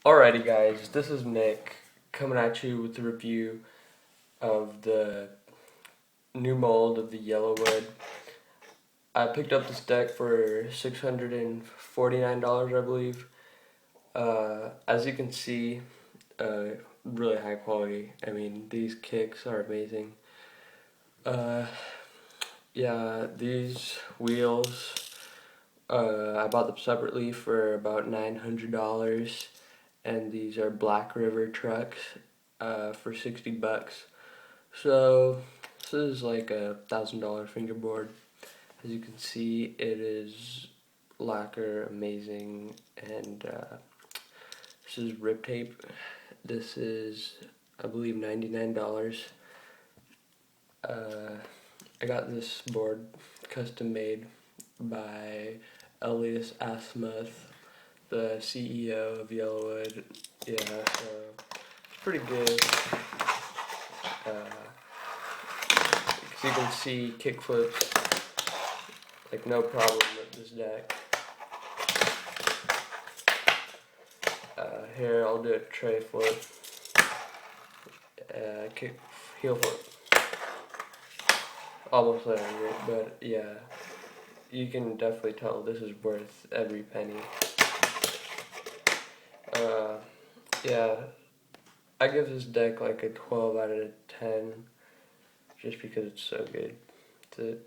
Alrighty guys, this is Nick coming at you with a review of the new mold of the Yellowwood. I picked up this deck for $649, I believe. As you can see, really high quality. I mean, these kicks are amazing. Uh, yeah, these wheels, I bought them separately for about $900. And these are Blackriver trucks for $60. So this is like $1,000 fingerboard. As you can see, it is lacquer, amazing, and this is rip tape. This is, I believe, $99. I got this board custom made by Elias Assmuth, the CEO of Yellowwood. Yeah, so it's pretty good. As you can see, kickflips, like no problem with this deck. Here, I'll do a tray flip, kick, heel flip. Almost landed it, but yeah, you can definitely tell this is worth every penny. Yeah, I give this deck like a 12 out of 10, just because it's so good. That's it.